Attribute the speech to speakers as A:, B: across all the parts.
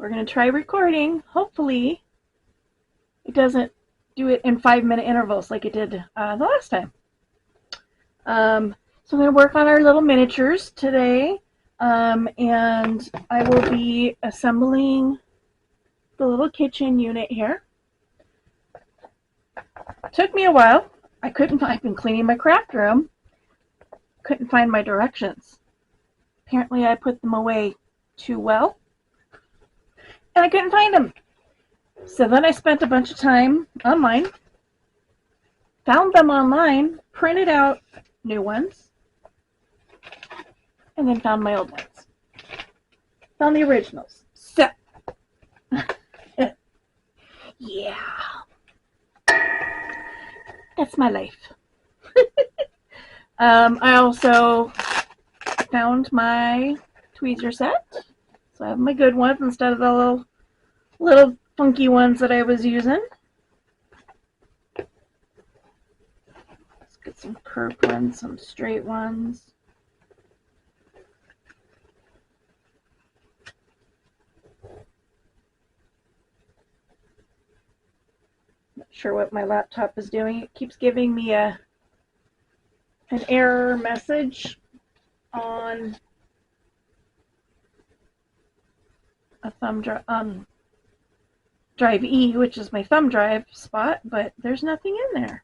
A: we're going to try recording. Hopefully it doesn't do it in 5-minute intervals like it did the last time. So I'm going to work on our little miniatures today, and I will be assembling the little kitchen unit here. Took me a while. I've been cleaning my craft room, couldn't find my directions. Apparently I put them away too well, and I couldn't find them. So then I spent a bunch of time online, found them online, printed out new ones, and then found my old ones. Found the originals. So, yeah, that's my life. I also found my tweezer set. So I have my good ones instead of the little funky ones that I was using. Let's get some curved ones, some straight ones. Not sure what my laptop is doing. It keeps giving me an error message on a thumb drive, drive E, which is my thumb drive spot, but there's nothing in there.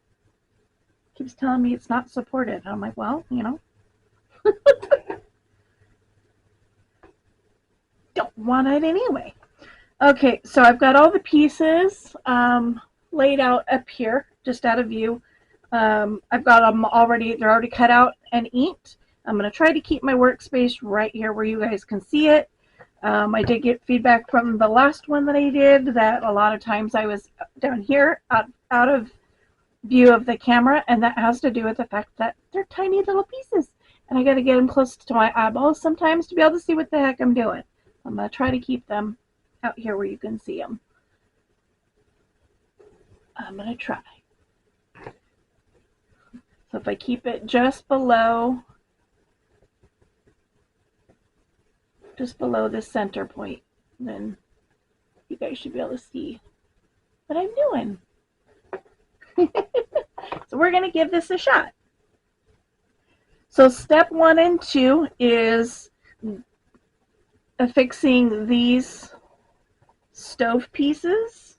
A: It keeps telling me it's not supported. I'm like, well, you know. Don't want it anyway. Okay, so I've got all the pieces laid out up here, just out of view. I've got them already, they're already cut out and inked. I'm going to try to keep my workspace right here where you guys can see it. I did get feedback from the last one that I did that a lot of times I was down here out of view of the camera, and that has to do with the fact that they're tiny little pieces and I got to get them close to my eyeballs sometimes to be able to see what the heck I'm doing. I'm going to try to keep them out here where you can see them. I'm going to try. So if I keep it just below the center point, then you guys should be able to see what I'm doing. So we're going to give this a shot. So step 1 and 2 is affixing these stove pieces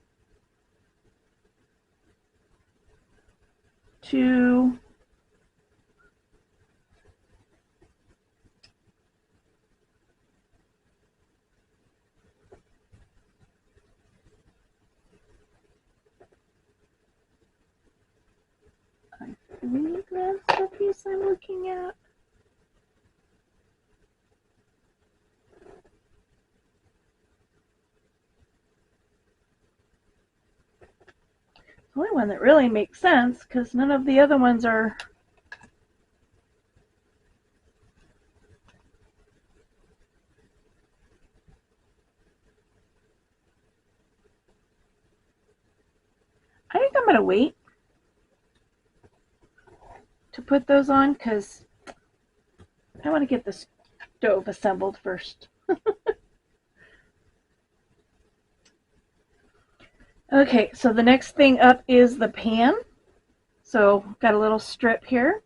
A: to I believe that's the piece I'm looking at. The only one that really makes sense, because none of the other ones are I think I'm going to wait to put those on because I want to get the stove assembled first. Okay, so the next thing up is the pan. So got a little strip here.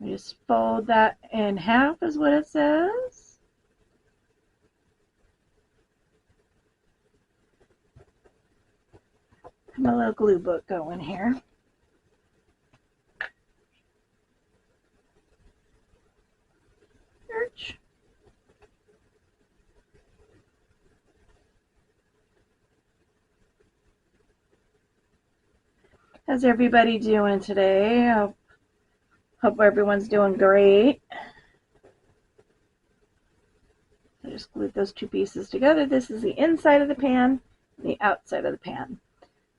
A: I just fold that in half is what it says. My little glue book going here. Search. How's everybody doing today? I hope everyone's doing great. I just glued those two pieces together. This is the inside of the pan, and the outside of the pan.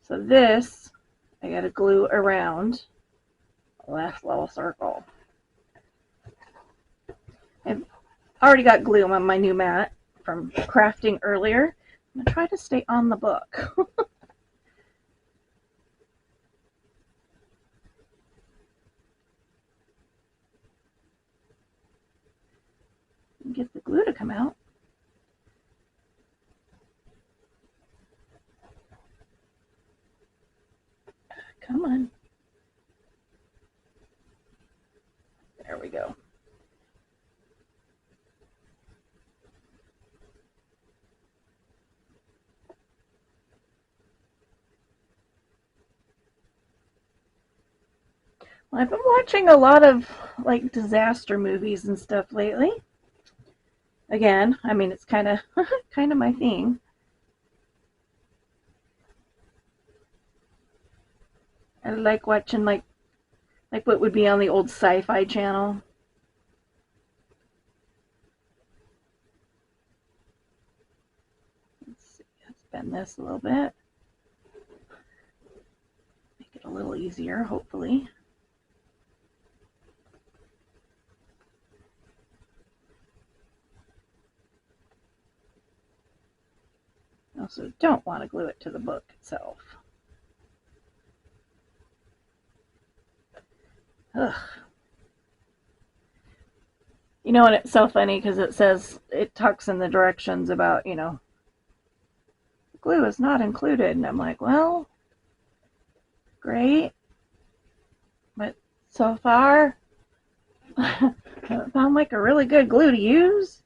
A: So this, I got to glue around the last little circle. I've already got glue on my new mat from crafting earlier. I'm going to try to stay on the book. Get the glue to come out. we go. Well, I've been watching a lot of like disaster movies and stuff lately. Again, I mean it's kind of kind of my thing. I like watching like what would be on the old sci-fi channel. Let's see, let's bend this a little bit. Make it a little easier, hopefully. I also don't want to glue it to the book itself. Ugh. You know, and it's so funny because it says, it talks in the directions about, you know, glue is not included. And I'm like, well, great. But so far, I haven't found like a really good glue to use.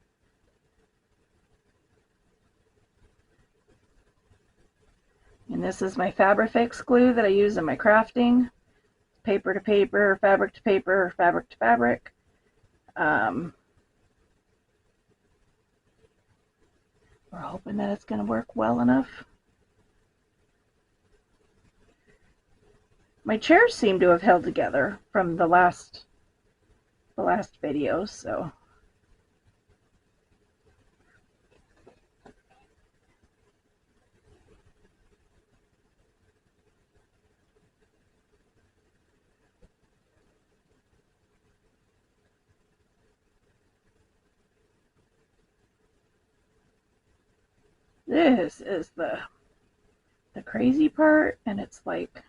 A: And this is my Fabrifix glue that I use in my crafting. Paper to paper, fabric to paper, fabric to fabric. We're hoping that it's going to work well enough. My chairs seem to have held together from the last video, so this is the crazy part, and it's like,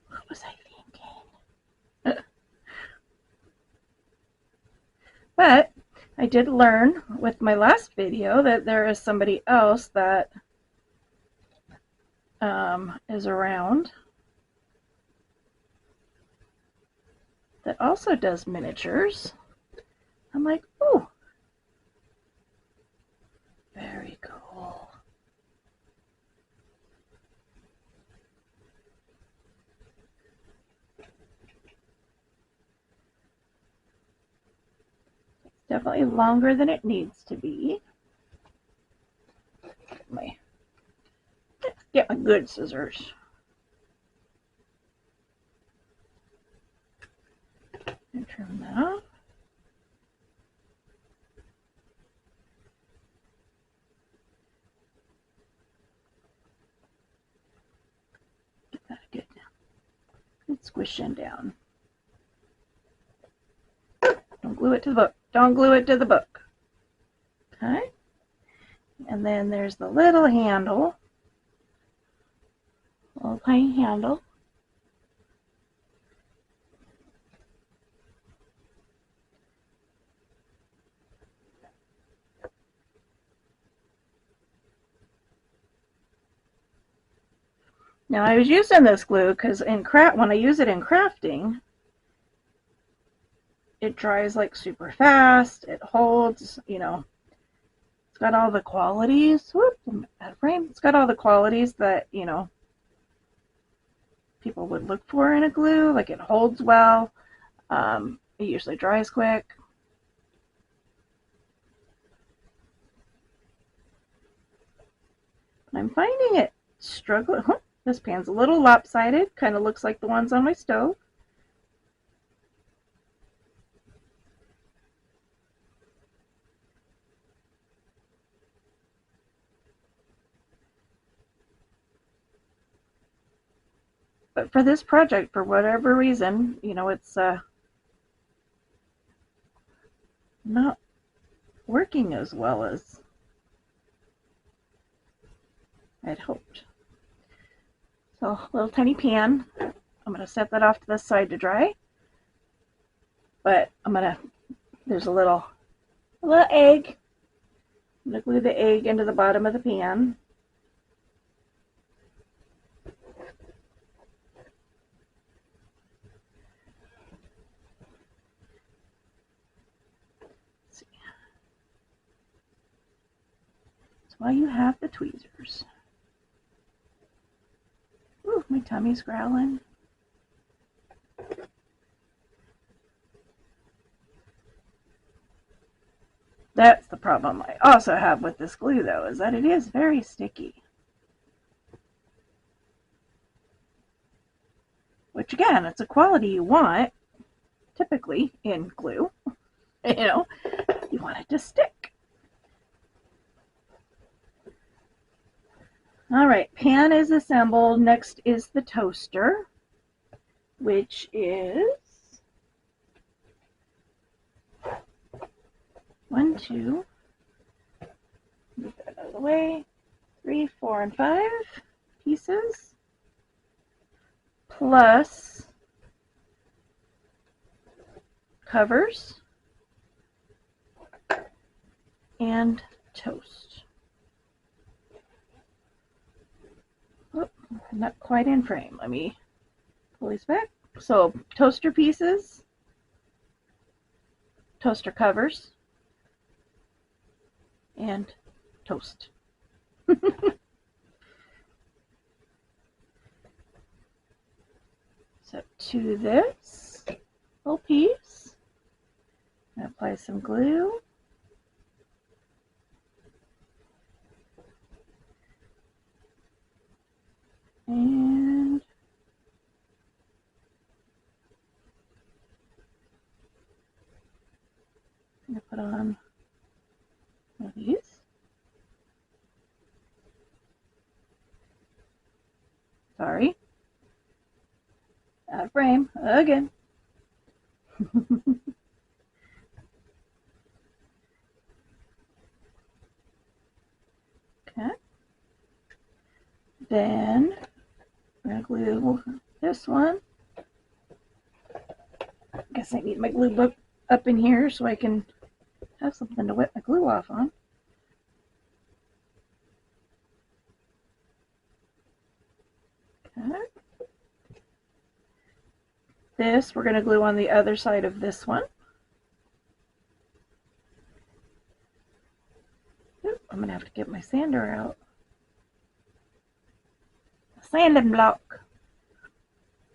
A: what was I thinking? But I did learn with my last video that there is somebody else that is around that also does miniatures. I'm like, oh, very cool. It's definitely longer than it needs to be. Get my good scissors. And trim that off. Get that good squishing down. Don't glue it to the book. Don't glue it to the book. Okay. And then there's the little handle. Little tiny handle. Now I was using this glue because when I use it in crafting, it dries like super fast. It holds, you know, it's got all the qualities. Whoop, I'm out of frame. It's got all the qualities that, you know, people would look for in a glue. Like it holds well. It usually dries quick. I'm finding it struggling. This pan's a little lopsided. Kind of looks like the ones on my stove. But for this project, for whatever reason, you know, it's not working as well as I'd hoped. So a little tiny pan. I'm going to set that off to the side to dry. But there's a little egg. I'm going to glue the egg into the bottom of the pan. while you have the tweezers. Ooh, my tummy's growling. That's the problem I also have with this glue, though, is that it is very sticky. Which, again, it's a quality you want, typically, in glue. You know, you want it to stick. All right, pan is assembled. Next is the toaster, which is 1, 2, move that out of the way, 3, 4, and 5 pieces, plus covers and toast. Oh, I'm not quite in frame. Let me pull these back. So toaster pieces, toaster covers, and toast. So to this little piece, I'm going to apply some glue. And I'm going to put on one of these. Sorry. Out of frame again. Okay. Then I'm going to glue this one. I guess I need my glue book up in here so I can have something to wet my glue off on. Okay. This we're going to glue on the other side of this one. Oop, I'm going to have to get my sander out. A sanding block.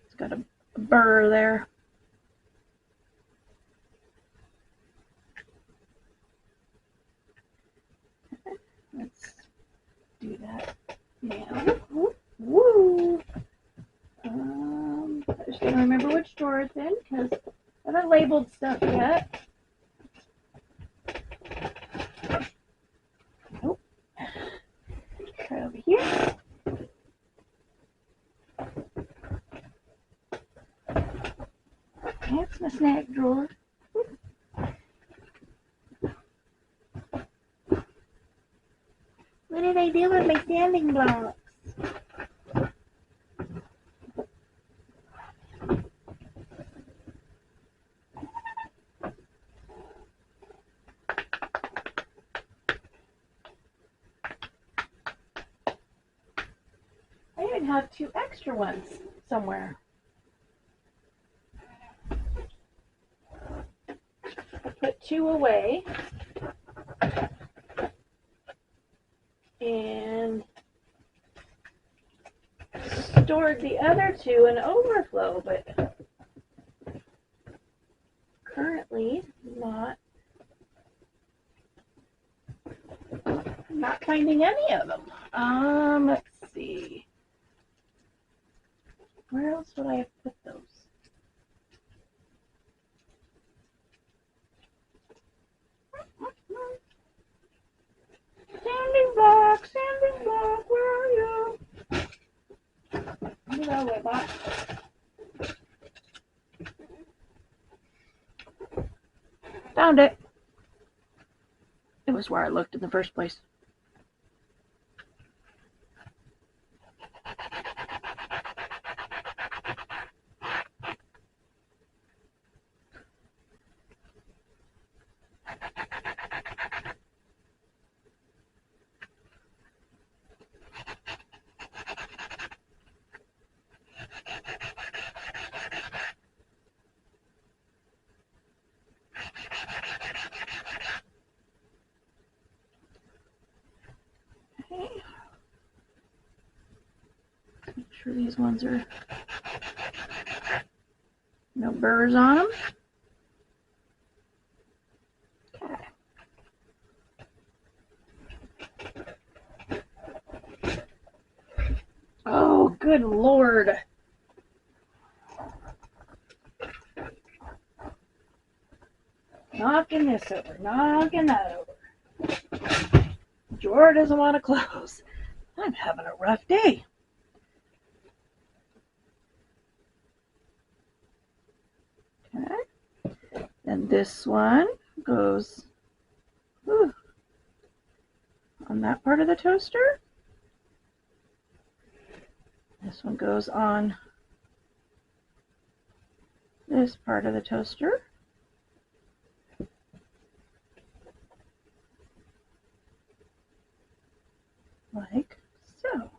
A: It's got a burr there. Okay, let's do that now. Woo! I just don't remember which drawer it's in because I haven't labeled stuff yet. Nope. Try over here. That's my snack drawer. What did I do with my sanding blocks? I even have 2 extra ones somewhere. I put 2 away and stored the other 2 in overflow, but currently not finding any of them. Let's see. Where else would I have put those? Sanding block, where are you? Move out of the way, box. Found it. It was where I looked in the first place. sure these ones are no burrs on them. Okay. Oh, good Lord. Knocking this over, knocking that over. Drawer doesn't want to close. I'm having a rough day. Okay. And this one goes on that part of the toaster. This one goes on this part of the toaster. Like so.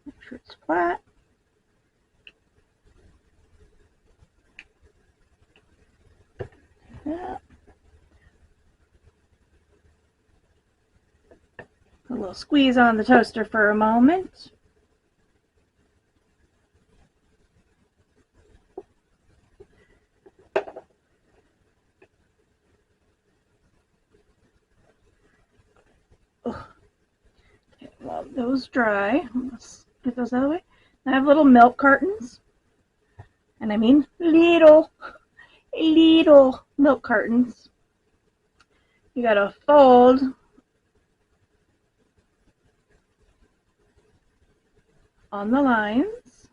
A: Make sure it's flat. Yeah. Put a little squeeze on the toaster for a moment. Okay, while those dry, let's get those out of the way. I have little milk cartons, and I mean little milk cartons. You gotta fold on the lines.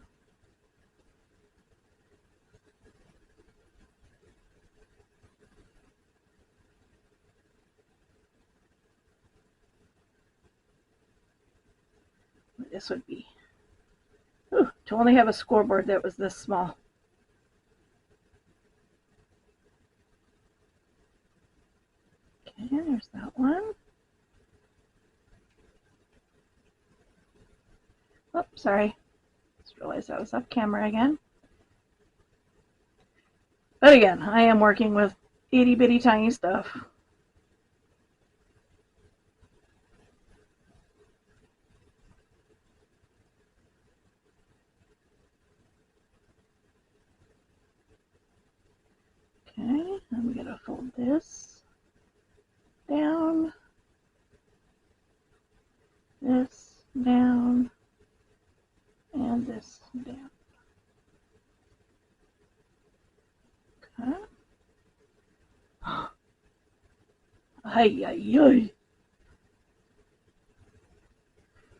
A: This would be, to only have a scoreboard that was this small. Okay, there's that one. Oh, sorry. Just realized I was off camera again. But again, I am working with itty bitty tiny stuff. Okay, I'm gonna fold this down, this down, and this down. Okay. Ay, ay, ay.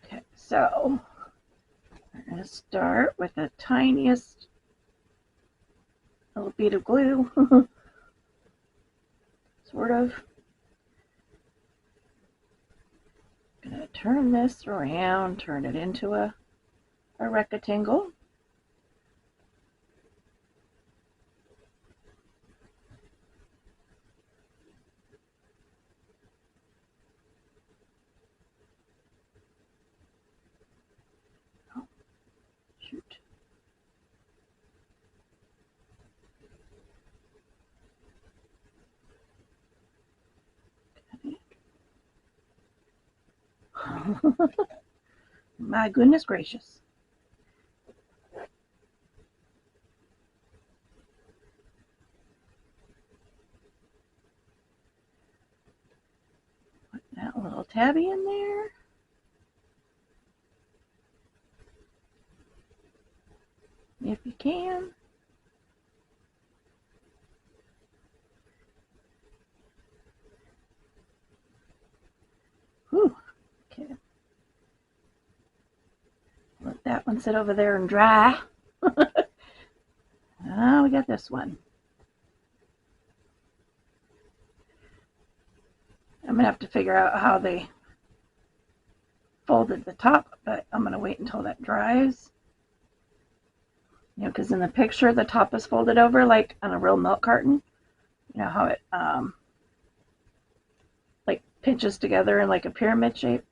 A: Okay, so we're going to start with the tiniest little bead of glue, sort of. I'm going to turn this around, turn it into a rectangle. Oh, shoot. Okay. My goodness gracious. Put that little tabby in there. If you can. Whew. Okay. Let that one sit over there and dry. Oh, we got this one. I'm going to have to figure out how they folded the top, but I'm going to wait until that dries. You know, because in the picture, the top is folded over like on a real milk carton. You know how it like pinches together in like a pyramid shape.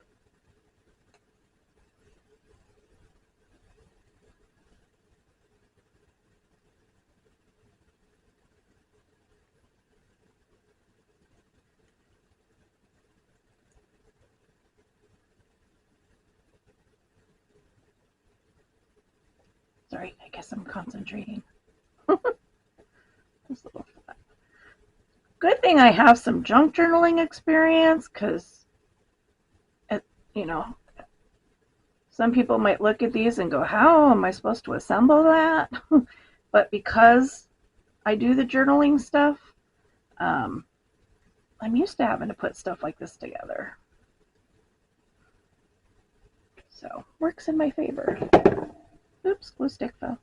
A: sorry, I guess I'm concentrating. This little good thing I have some junk journaling experience because, you know, some people might look at these and go, how am I supposed to assemble that? But because I do the journaling stuff, I'm used to having to put stuff like this together. So, works in my favor. Oops, glue stick fell.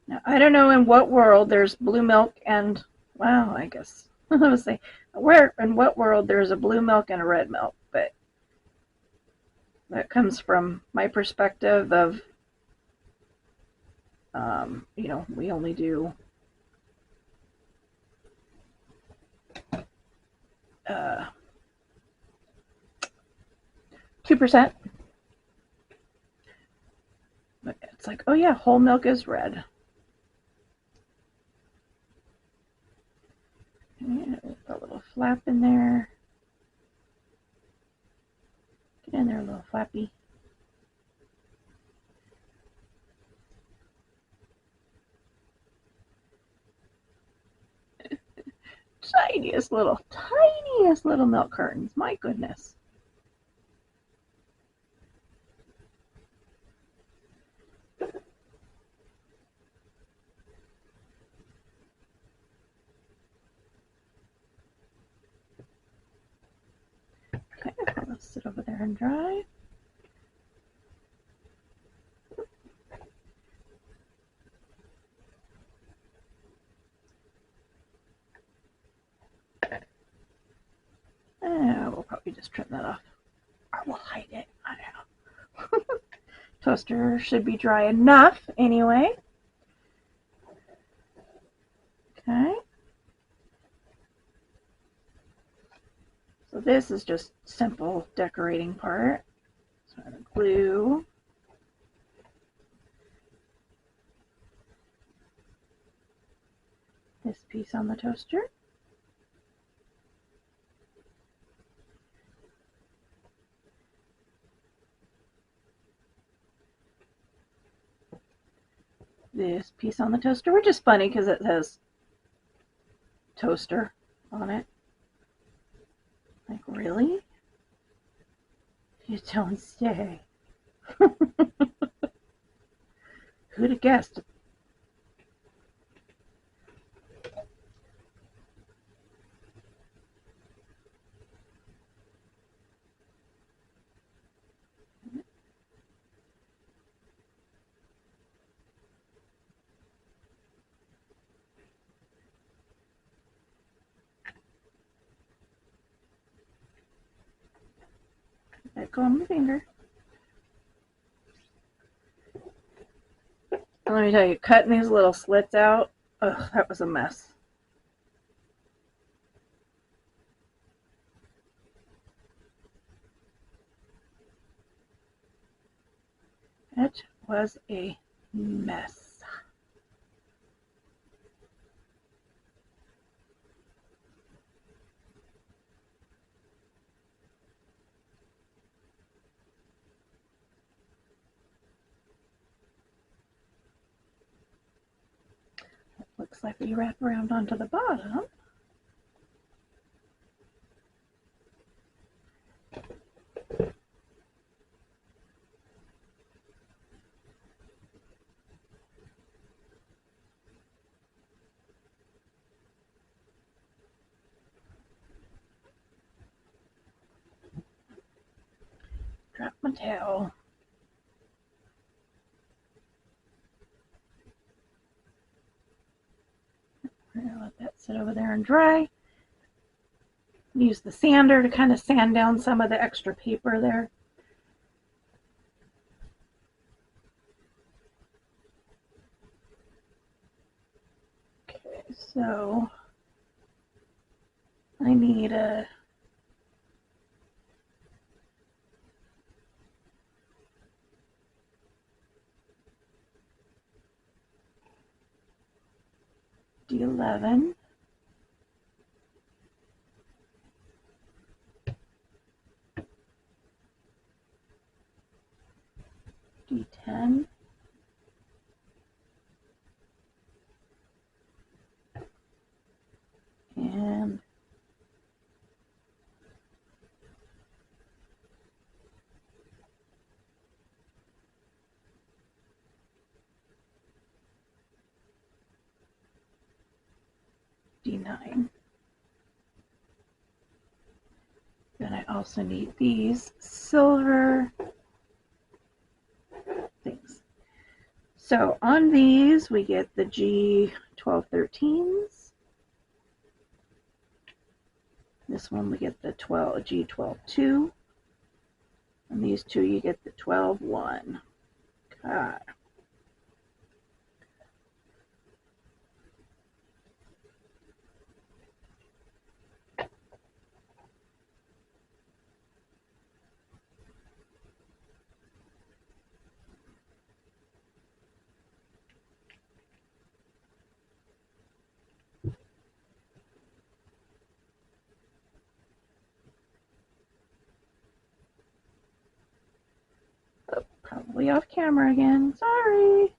A: Now, I don't know in what world there's blue milk and, well, I guess, I was say, where, in what world there's a blue milk and a red milk, but that comes from my perspective of, you know, we only do 2%. But it's like, oh yeah, whole milk is red. Yeah, put a little flap in there. Get in there, a little flappy. Tiniest little milk curtains. My goodness. Okay, let's sit over there and dry. We'll probably just trim that off. Or we'll hide it. I don't know. Toaster should be dry enough anyway. Okay. So this is just simple decorating part. So I'm going to glue. This piece on the toaster. This piece on the toaster, which is funny because it says toaster on it. Like, really? You don't say. Who'd have guessed? Let go on my finger. Let me tell you, cutting these little slits out, ugh, that was a mess. It was a mess. Looks like we wrap around onto the bottom. Drop my towel. I'm gonna let that sit over there and dry. Use the sander to kind of sand down some of the extra paper there. Okay, so I need a D11. D10. And D9. Then I also need these silver things. So on these, we get the G1213s. This one we get the G12-2. And these two you get the 12-1. Okay. Oh, probably off camera again. Sorry.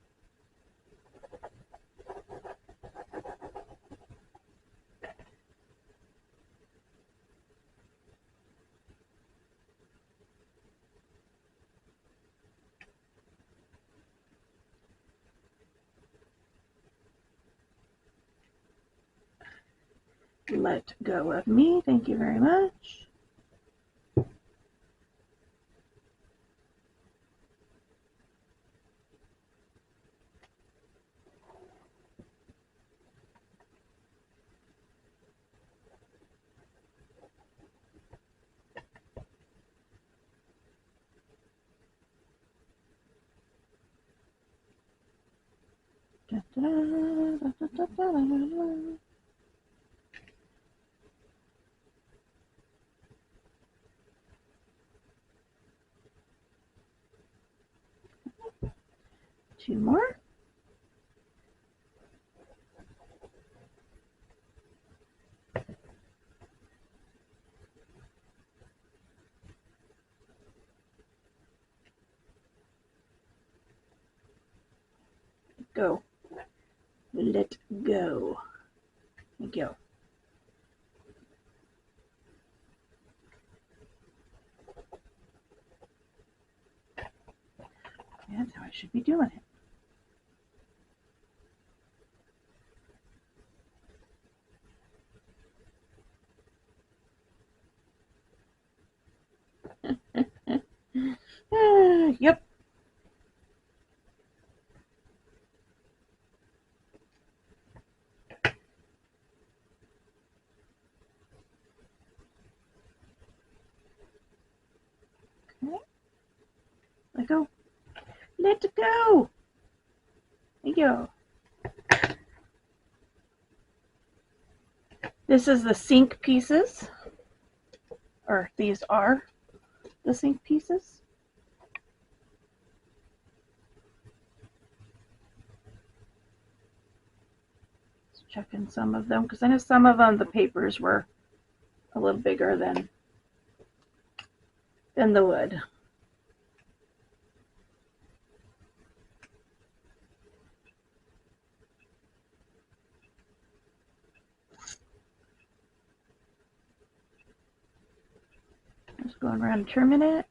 A: Let go of me. Thank you very much. Da, da, da, da, da, da. Two more. Go. Let go. Thank you. That's how I should be doing it. Yep. Okay. Let go. Let go. Thank you. This is the sink pieces, or these are the sink pieces. Just checking some of them because I know some of them the papers were a little bigger than the wood. Just going around and trimming it.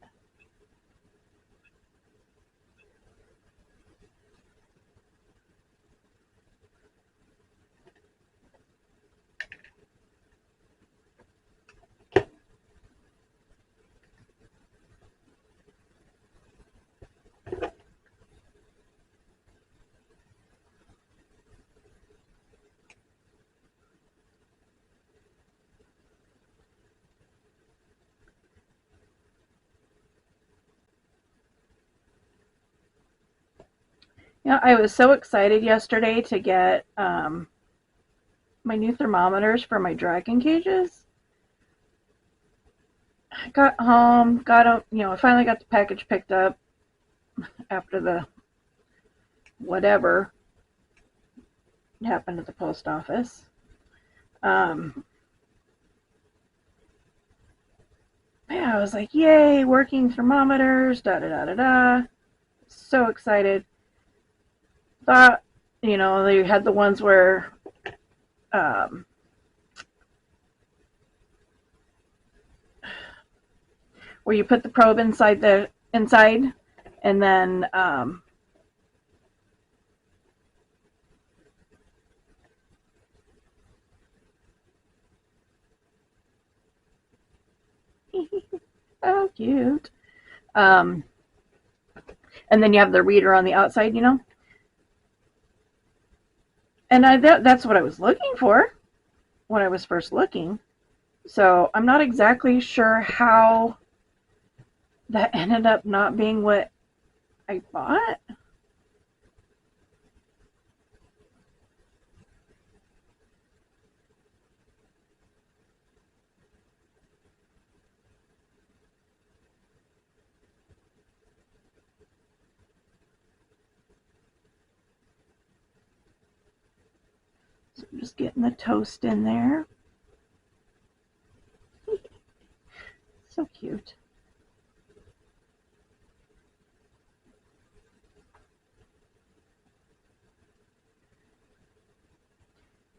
A: Yeah, I was so excited yesterday to get my new thermometers for my dragon cages. I got home, I finally got the package picked up after the whatever happened at the post office. Yeah, I was like, yay, working thermometers, da da da da da. So excited. Thought, you know, they had the ones um, where you put the probe inside, and then oh cute. Um, and then you have the reader on the outside, you know. And that's what I was looking for when I was first looking. So I'm not exactly sure how that ended up not being what I bought. So I'm just getting the toast in there. So cute.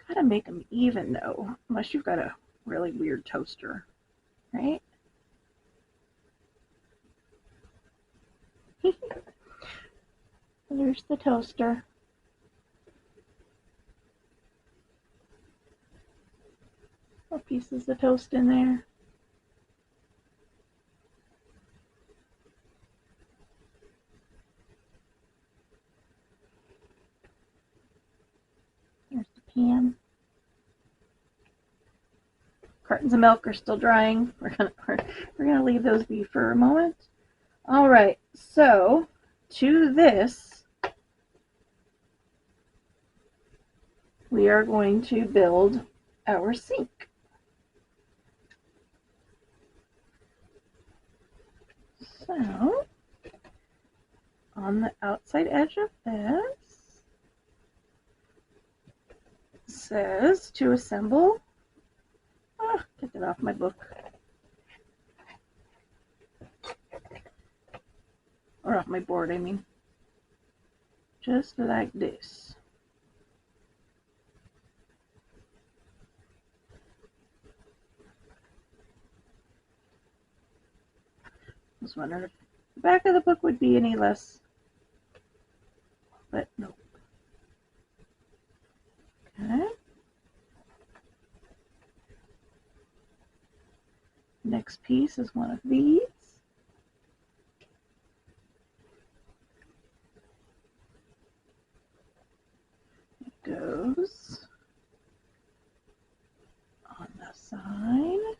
A: Gotta make them even though, unless you've got a really weird toaster, right? There's the toaster. More pieces of toast in there. There's the pan. Cartons of milk are still drying. We're gonna leave those be for a moment. All right, so to this, we are going to build our sink. So, on the outside edge of this, it says to assemble. Oh, get that off my book. Or off my board, I mean. Just like this. I was wondering if the back of the book would be any less, but no. Okay. Next piece is one of these. It goes on the side.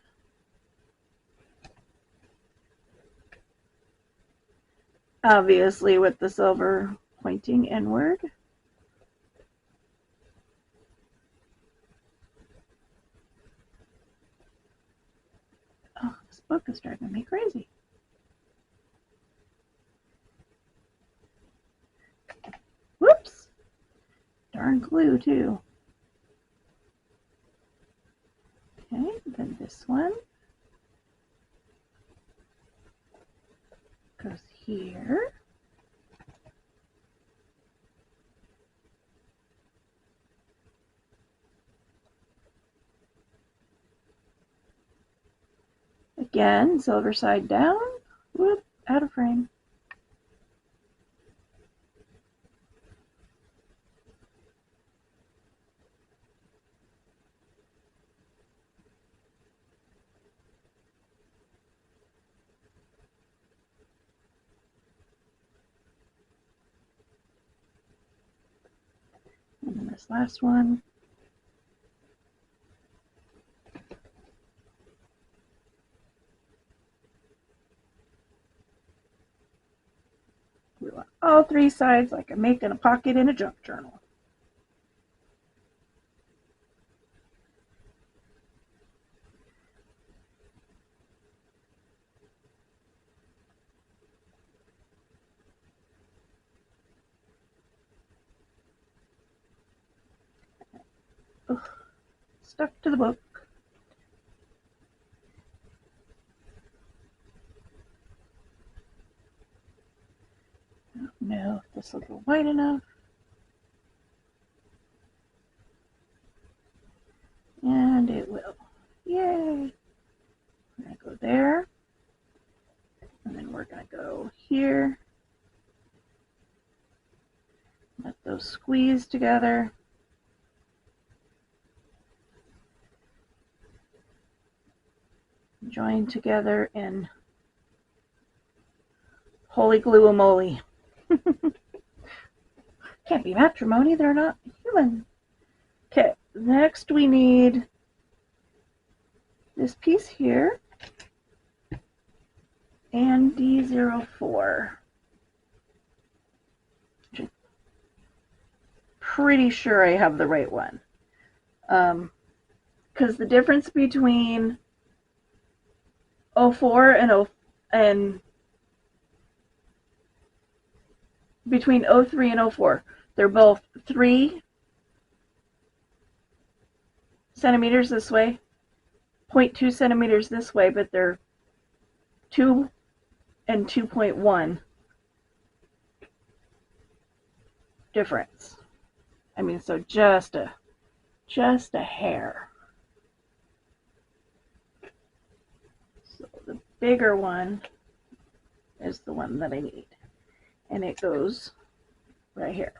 A: Obviously with the silver pointing inward. Oh, this book is driving me crazy. Whoops! Darn glue too. Okay, then this one goes here. Again, silver side down. Whoop, out of frame. And then this last one. Glue on all three sides like I'm making a pocket in a junk journal. Ugh, stuck to the book. know if this will go wide enough. And it will. Yay! We're going to go there. And then we're going to go here. Let those squeeze together. Join together in holy glue-a-moly. Can't be matrimony, they're not human. Okay, next we need this piece here and D04. Pretty sure I have the right one. Because the difference between 04 and between 03 and 04, they're both 3 centimeters this way, 0.2 centimeters this way, but they're 2 and 2.1 difference. I mean, so just a hair. So the bigger one is the one that I need. And it goes right here.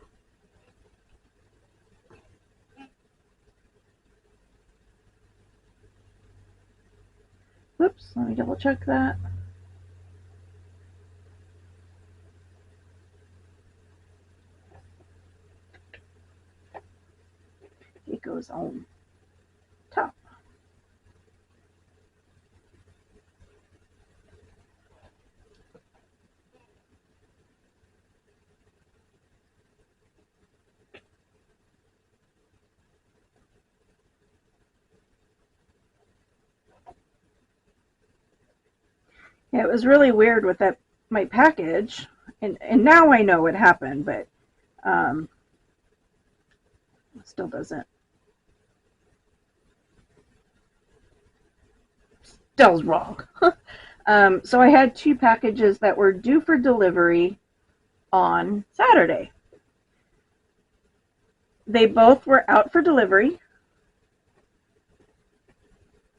A: Whoops, let me double check that. It goes on top. Yeah, it was really weird with that my package, and now I know what happened, but still doesn't. Still's wrong. So I had 2 packages that were due for delivery on Saturday. They both were out for delivery,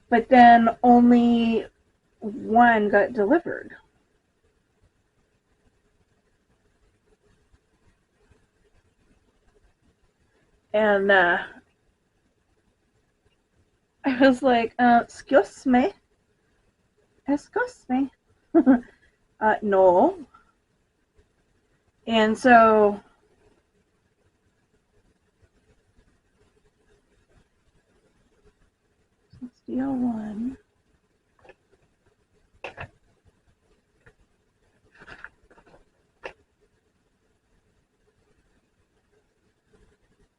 A: but then only one got delivered. And I was like, excuse me. No. And so let's deal one.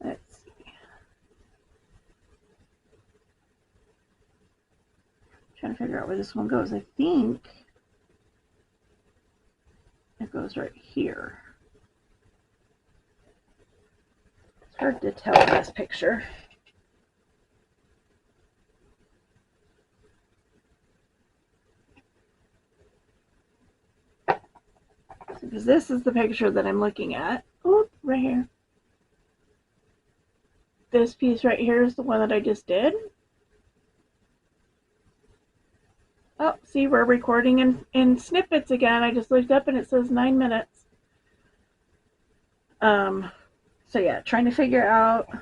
A: Let's see. Trying to figure out where this one goes. I think it goes right here. It's hard to tell in this picture. Because this is the picture that I'm looking at. Oh, right here. This piece right here is the one that I just did. Oh, see, we're recording in snippets again. I just looked up and it says 9 minutes. So yeah, trying to figure out I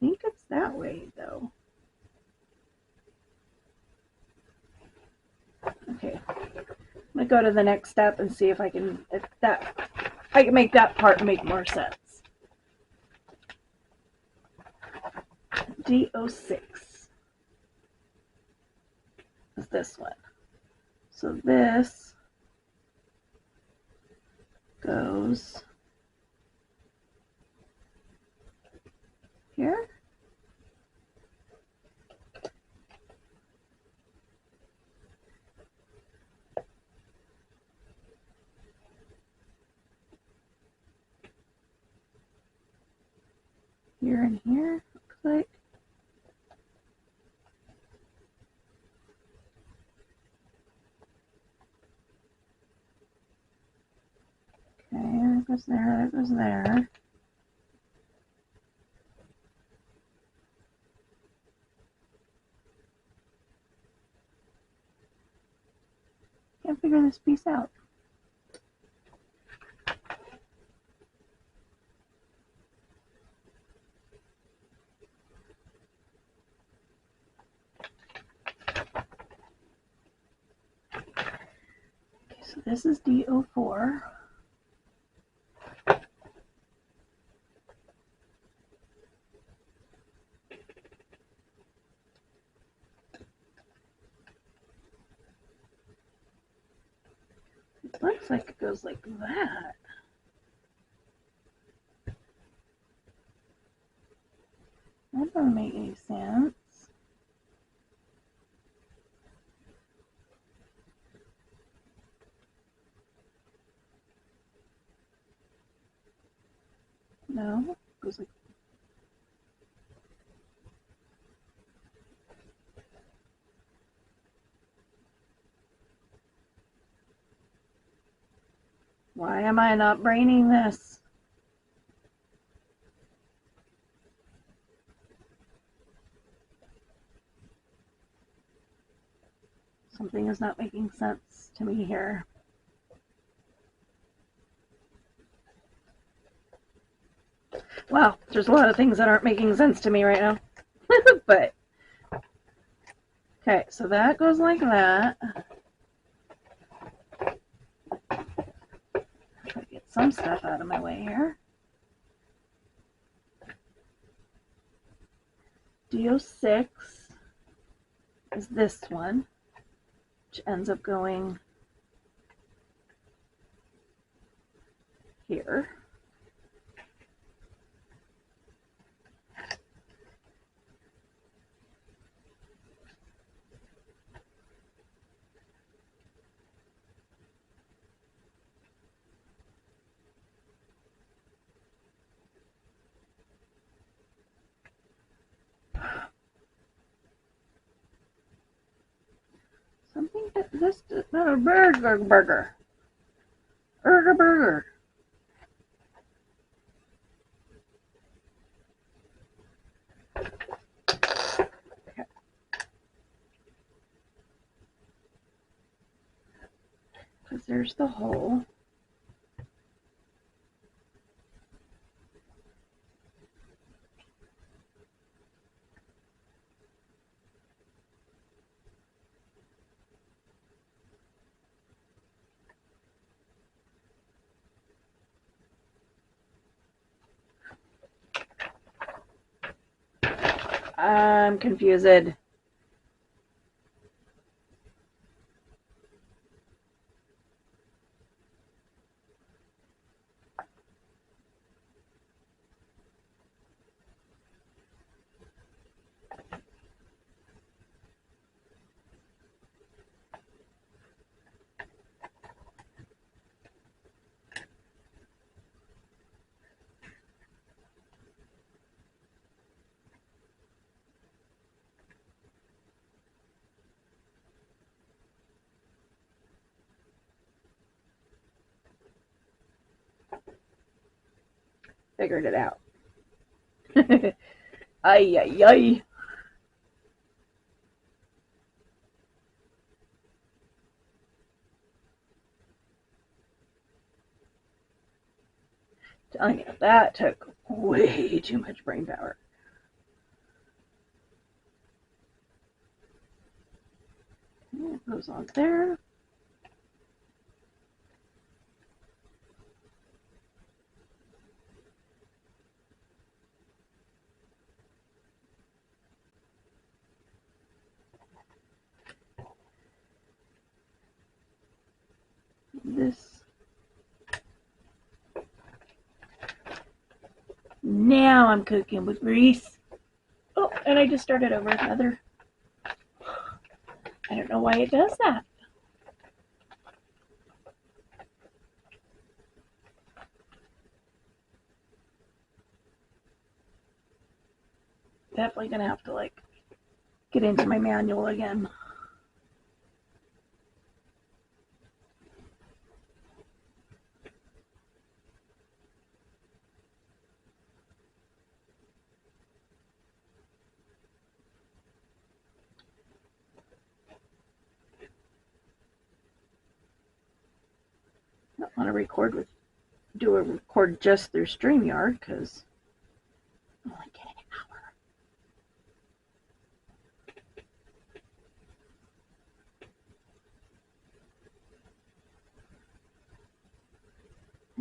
A: think it's that way though. Okay. I'm gonna go to the next step and see if I can make that part make more sense. D06 is this one. So this goes here. Here and here, looks like. goes there, that goes there. Can't figure this piece out. Okay, so this is D04. It looks like it goes like that. That doesn't make any sense. No, it goes like why am I not braining this? Something is not making sense to me here. Wow, there's a lot of things that aren't making sense to me right now. But, okay, so that goes like that. Try to get some stuff out of my way here. D06 is this one, which ends up going here. Something that this is not a burger. Burger. Okay. Because there's the hole. I'm confused. Figured it out. Ay, ay, ay. Telling you, that took way too much brain power. Okay, it goes on there. This. Now I'm cooking with grease. Oh, and I just started over another. I don't know why it does that. Definitely gonna have to like get into my manual again. want to record just through StreamYard because I'm only getting an hour.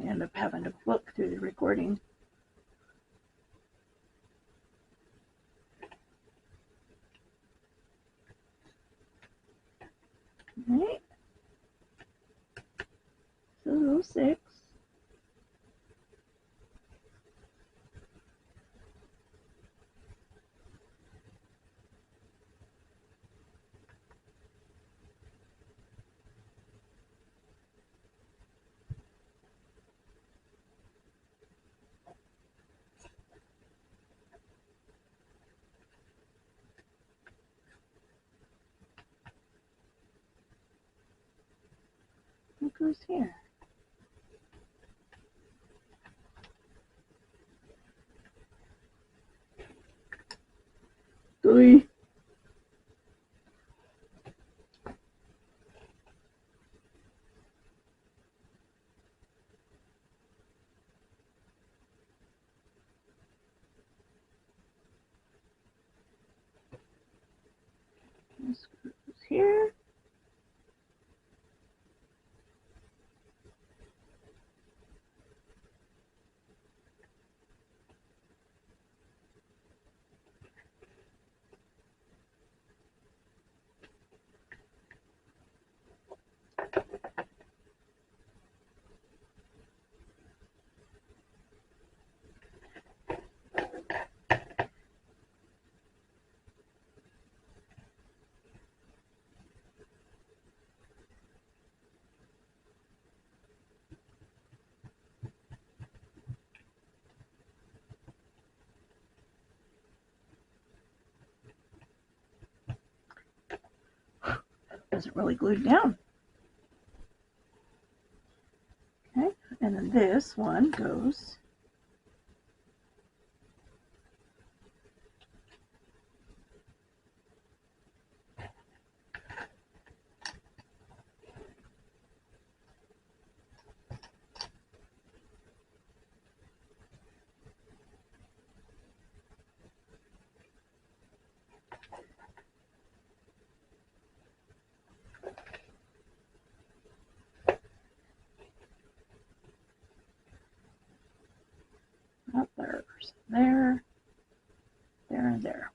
A: I end up having to look through the recording. All right. So 6. What goes here? Three. This goes here. Wasn't really glued down. Okay, and then this one goes up there, there, there, and there.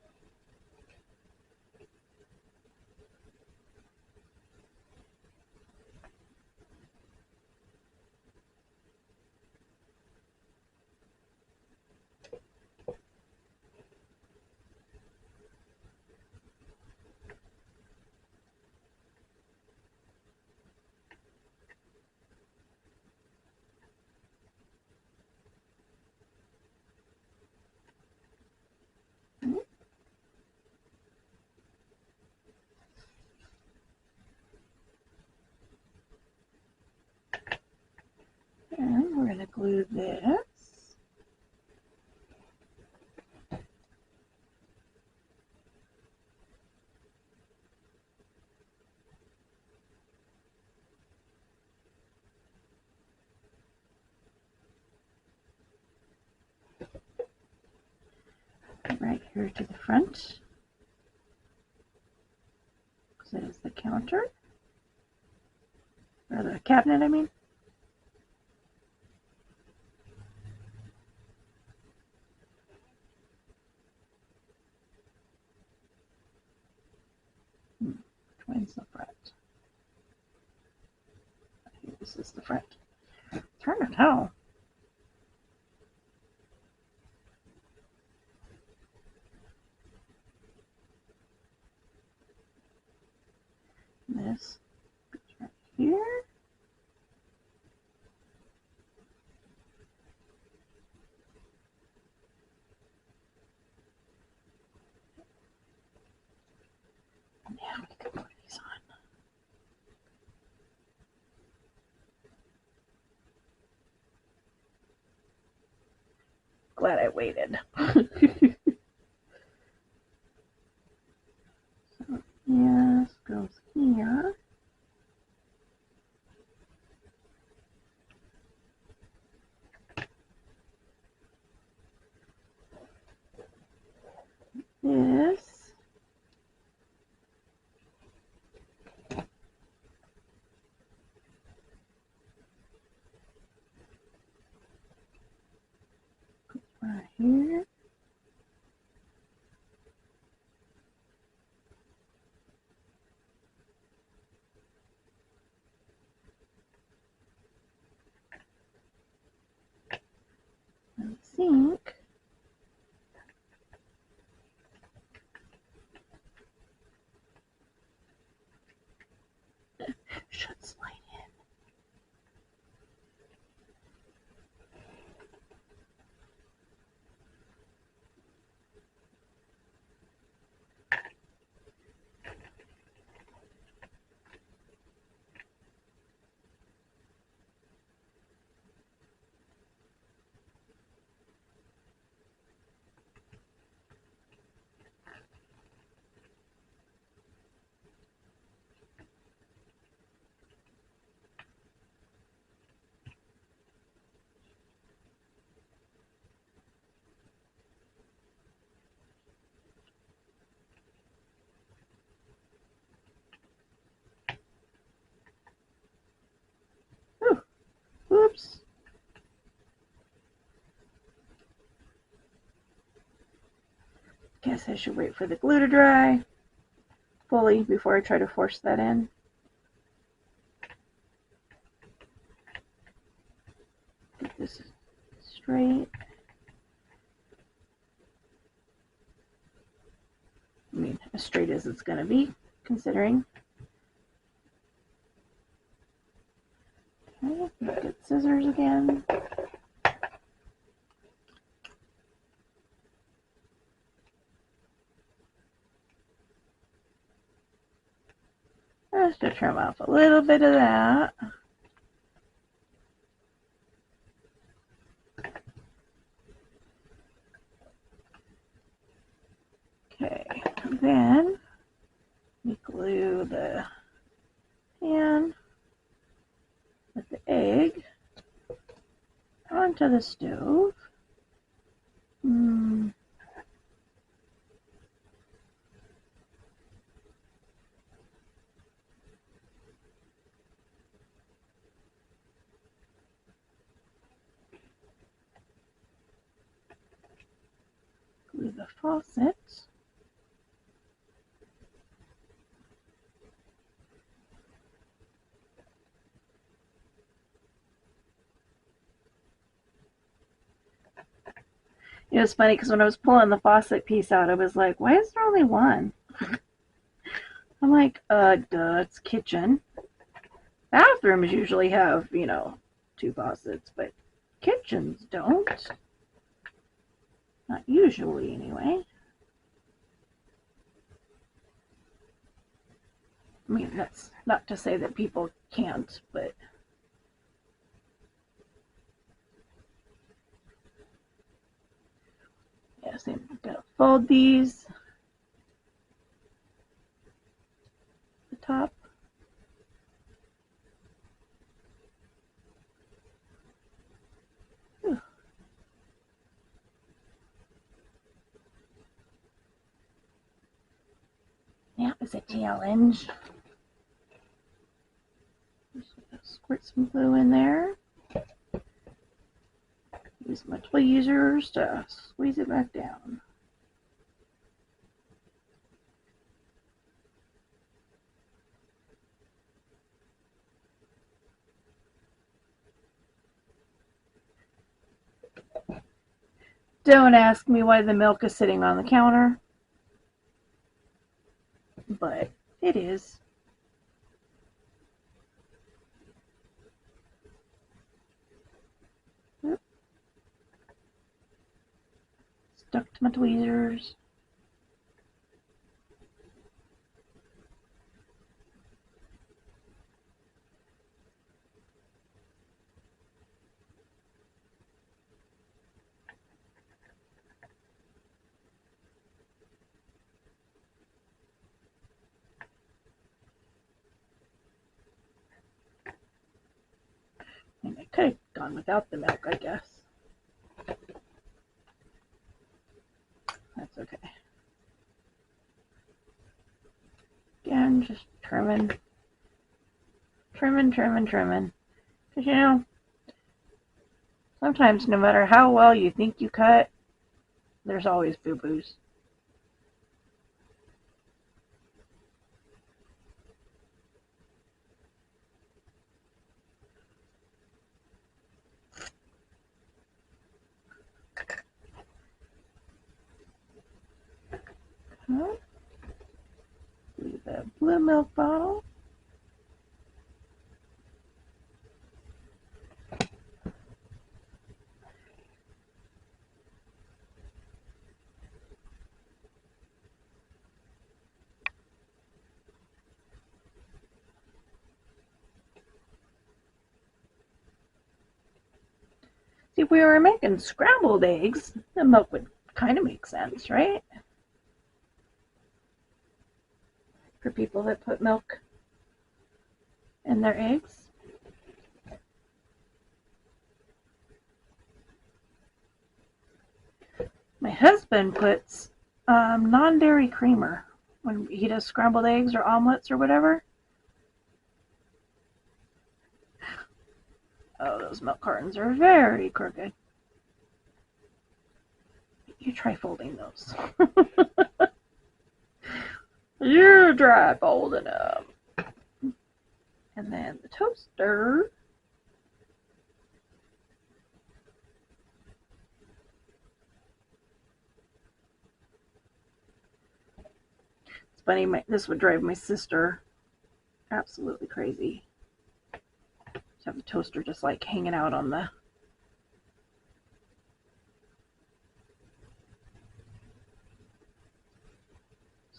A: And we're going to glue this. Right here to the front. Because it is the counter. Or the cabinet, I mean. Which one's the front? I think this is the front. Turn it out. This right here. Now we can put these on. Glad I waited. So yes, goes here. guess I should wait for the glue to dry fully before I try to force that in. Get this straight. I mean, as straight as it's going to be, considering. Okay, get scissors again. Just to trim off a little bit of that. Okay, then we glue the pan with the egg onto the stove. Glue the faucet. It was funny because when I was pulling the faucet piece out, I was like, why is there only one? I'm like, duh, it's kitchen. Bathrooms usually have, you know, 2 faucets, but kitchens don't. Not usually, anyway. I mean, that's not to say that people can't, but yeah, so I'm gonna fold these. The top. Ooh. That was a challenge. Just squirt some glue in there. Use my tweezers to squeeze it back down. Don't ask me why the milk is sitting on the counter, but it is. Oop. Stuck to my tweezers. And I could have gone without the milk, I guess. That's okay. Again, just trimming. Because, you know, sometimes no matter how well you think you cut, there's always boo-boos. Okay. Do the blue milk bottle. See, if we were making scrambled eggs, the milk would kind of make sense, right? For people that put milk in their eggs. My husband puts non-dairy creamer when he does scrambled eggs or omelets or whatever. Oh, those milk cartons are very crooked. You try folding those. You try folding them. And then the toaster. It's funny, this would drive my sister absolutely crazy. To have the toaster just like hanging out on the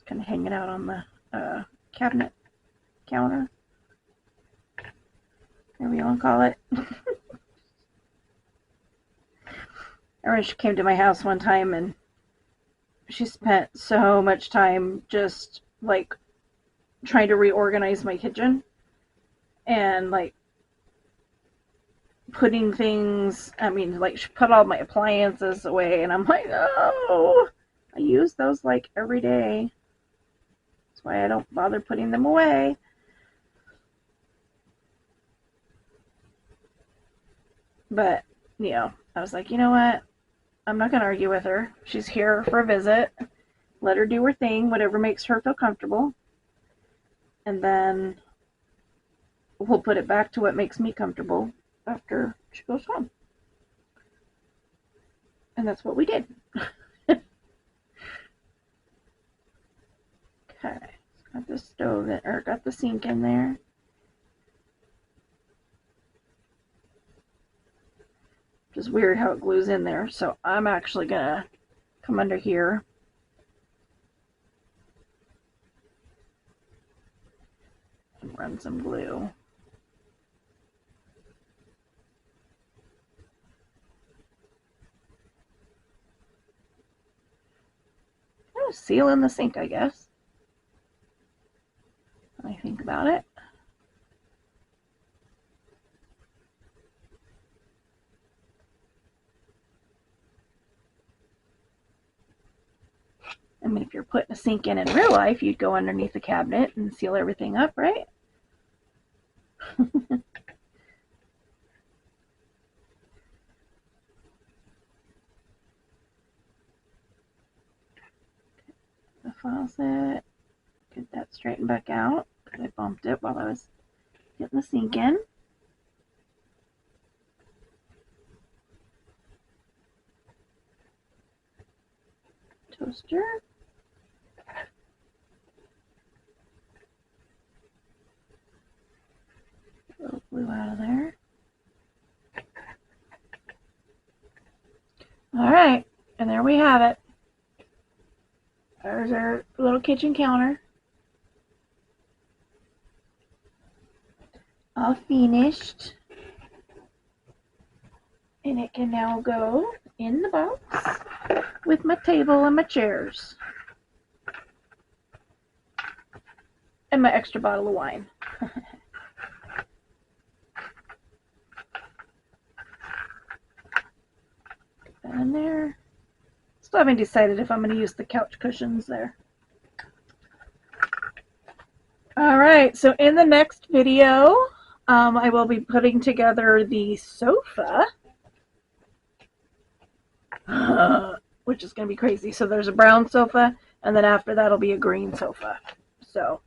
A: kind of hanging out on the cabinet counter, whatever you want to call it. I remember she came to my house one time and she spent so much time just like trying to reorganize my kitchen and like putting things, I mean, like she put all my appliances away and I'm like, oh, I use those like every day. That's why I don't bother putting them away. But, you know, I was like, you know what? I'm not going to argue with her. She's here for a visit. Let her do her thing, whatever makes her feel comfortable. And then we'll put it back to what makes me comfortable after she goes home. And that's what we did. Okay, got the stove in, or got the sink in there. Just weird how it glues in there. So I'm actually gonna come under here and run some glue. Oh, seal in the sink, I guess. When I think about it. I mean, if you're putting a sink in real life, you'd go underneath the cabinet and seal everything up, right? The faucet, get that straightened back out because I bumped it while I was getting the sink in. Toaster. A little glue out of there. All right, and there we have it. There's our little kitchen counter. All finished. And it can now go in the box with my table and my chairs. And my extra bottle of wine. Put that in there. Still haven't decided if I'm going to use the couch cushions there. Alright, so in the next video, I will be putting together the sofa. Which is going to be crazy. So there's a brown sofa, and then after that will be a green sofa. So,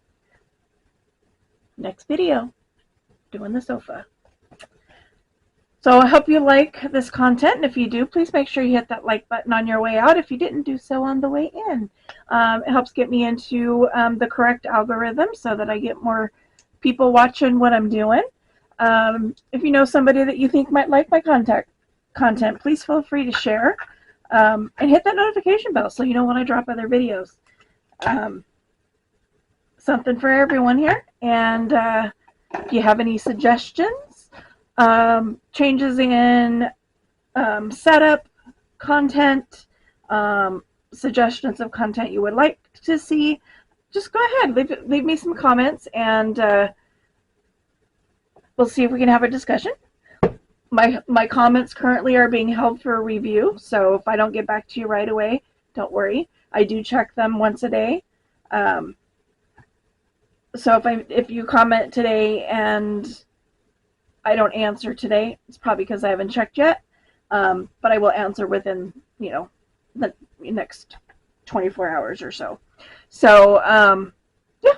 A: next video, doing the sofa. So I hope you like this content, and if you do, please make sure you hit that like button on your way out if you didn't do so on the way in. It helps get me into the correct algorithm so that I get more people watching what I'm doing. If you know somebody that you think might like my content, please feel free to share and hit that notification bell so you know when I drop other videos. Something for everyone here, and if you have any suggestions, changes in setup, content, suggestions of content you would like to see, just go ahead, leave me some comments, and we'll see if we can have a discussion. My comments currently are being held for a review, so if I don't get back to you right away, don't worry. I do check them once a day. So if you comment today and I don't answer today, it's probably because I haven't checked yet. But I will answer within, the next 24 hours or so. So, yeah.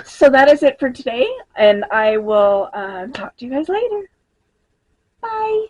A: So that is it for today, and I will talk to you guys later. Bye.